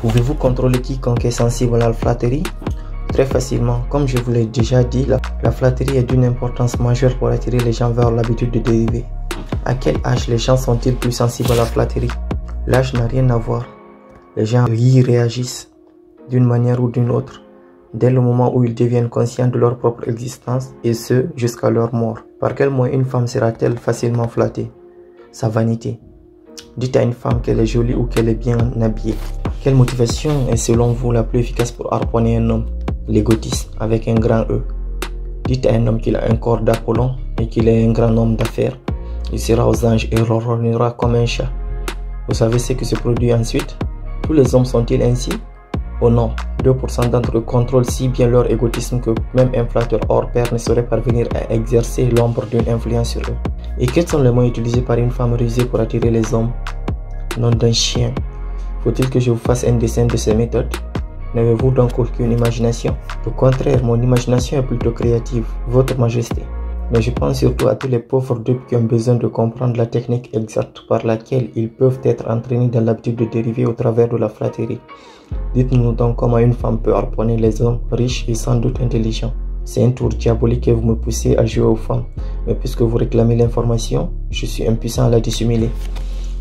Pouvez-vous contrôler quiconque est sensible à la flatterie? Très facilement. Comme je vous l'ai déjà dit, la flatterie est d'une importance majeure pour attirer les gens vers l'habitude de dériver. À quel âge les gens sont-ils plus sensibles à la flatterie? L'âge n'a rien à voir. Les gens y réagissent d'une manière ou d'une autre, dès le moment où ils deviennent conscients de leur propre existence, et ce, jusqu'à leur mort. Par quel moyen une femme sera-t-elle facilement flattée? Sa vanité. Dites à une femme qu'elle est jolie ou qu'elle est bien habillée. Quelle motivation est selon vous la plus efficace pour harponner un homme? L'égotisme, avec un grand E. Dites à un homme qu'il a un corps d'Apollon et qu'il est un grand homme d'affaires. Il sera aux anges et ronronnera comme un chat. Vous savez ce qui se produit ensuite? Tous les hommes sont-ils ainsi? Oh non, 2% d'entre eux contrôlent si bien leur égotisme que même un flatteur hors pair ne saurait parvenir à exercer l'ombre d'une influence sur eux. Et quels sont les moyens utilisés par une femme rusée pour attirer les hommes? Nom d'un chien. Faut-il que je vous fasse un dessin de ces méthodes? N'avez-vous donc aucune imagination? Au contraire, mon imagination est plutôt créative, Votre Majesté. Mais je pense surtout à tous les pauvres dupes qui ont besoin de comprendre la technique exacte par laquelle ils peuvent être entraînés dans l'habitude de dériver au travers de la flatterie. Dites-nous donc comment une femme peut harponner les hommes riches et sans doute intelligents. C'est un tour diabolique et vous me poussez à jouer aux femmes. Mais puisque vous réclamez l'information, je suis impuissant à la dissimuler.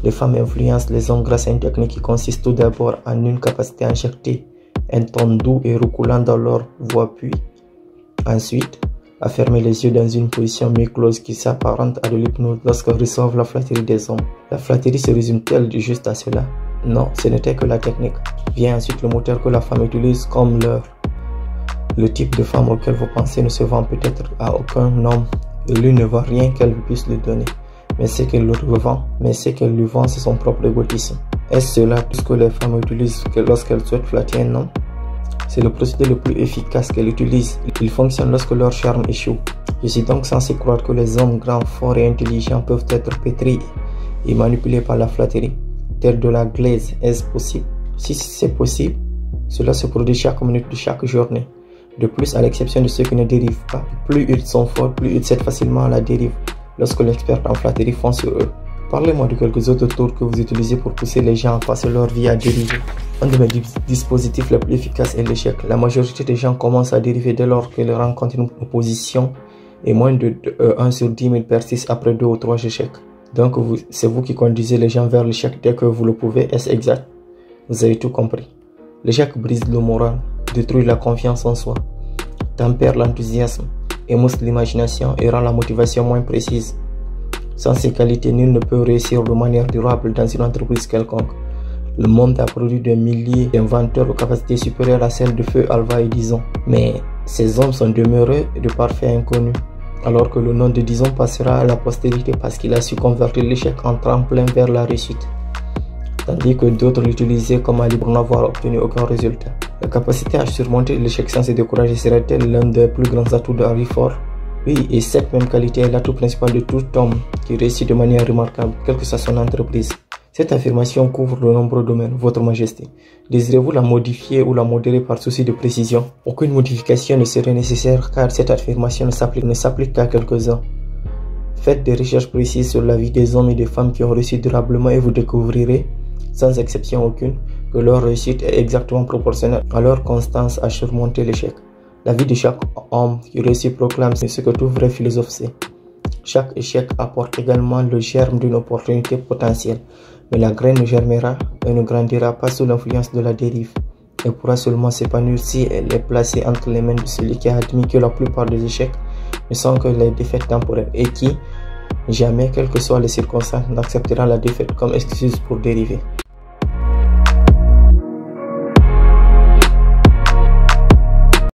Les femmes influencent les hommes grâce à une technique qui consiste tout d'abord en une capacité à injecter un ton doux et roucoulant dans leur voix, puis ensuite à fermer les yeux dans une position mi-close qui s'apparente à de l'hypnose lorsqu'elles reçoivent la flatterie des hommes. La flatterie se résume-t-elle juste à cela? Non, ce n'était que la technique. Vient ensuite le moteur que la femme utilise comme leurre. Le type de femme auquel vous pensez ne se vend peut-être à aucun homme et lui ne voit rien qu'elle puisse lui donner. Mais ce qu'elle lui vend, c'est son propre égotisme. Est-ce cela tout ce que les femmes utilisent lorsqu'elles souhaitent flatter un homme? C'est le procédé le plus efficace qu'elles utilisent. Il fonctionne lorsque leur charme échoue. Je suis donc censé croire que les hommes grands, forts et intelligents peuvent être pétris et manipulés par la flatterie, tel de la glaise. Est-ce possible? Si c'est possible, cela se produit chaque minute de chaque journée. De plus, à l'exception de ceux qui ne dérivent pas, plus ils sont forts, plus ils cèdent facilement à la dérive lorsque l'expert en flatterie fonce sur eux. Parlez-moi de quelques autres tours que vous utilisez pour pousser les gens à passer leur vie à dériver. Un de mes dispositifs les plus efficaces est l'échec. La majorité des gens commencent à dériver dès lors qu'ils rencontrent une opposition et moins de 1 sur 10 000 persistent après 2 ou 3 échecs. Donc c'est vous qui conduisez les gens vers l'échec dès que vous le pouvez, est-ce exact? Vous avez tout compris. L'échec brise le moral, détruit la confiance en soi, tempère l'enthousiasme, émousse l'imagination et rend la motivation moins précise. Sans ces qualités, nul ne peut réussir de manière durable dans une entreprise quelconque. Le monde a produit des milliers d'inventeurs aux capacités supérieures à celles de Feu, Alva et Dison. Mais ces hommes sont demeurés de parfaits inconnus, alors que le nom de Dison passera à la postérité parce qu'il a su convertir l'échec en tremplin vers la réussite, tandis que d'autres l'utilisaient comme allié pour n'avoir obtenu aucun résultat. La capacité à surmonter l'échec sans se décourager serait-elle l'un des plus grands atouts de Henry Ford? Oui, et cette même qualité est l'atout principal de tout homme qui réussit de manière remarquable, quelle que soit son entreprise. Cette affirmation couvre de nombreux domaines, Votre Majesté. Désirez-vous la modifier ou la modérer par souci de précision? Aucune modification ne serait nécessaire car cette affirmation ne s'applique qu'à quelques-uns. Faites des recherches précises sur la vie des hommes et des femmes qui ont réussi durablement et vous découvrirez, sans exception aucune, que leur réussite est exactement proportionnelle à leur constance à surmonter l'échec. La vie de chaque homme qui réussit proclame ce que tout vrai philosophe sait. Chaque échec apporte également le germe d'une opportunité potentielle, mais la graine ne germera et ne grandira pas sous l'influence de la dérive. Elle pourra seulement s'épanouir si elle est placée entre les mains de celui qui a admis que la plupart des échecs ne sont que les défaites temporaires et qui, jamais, quelles que soient les circonstances, n'acceptera la défaite comme excuse pour dériver.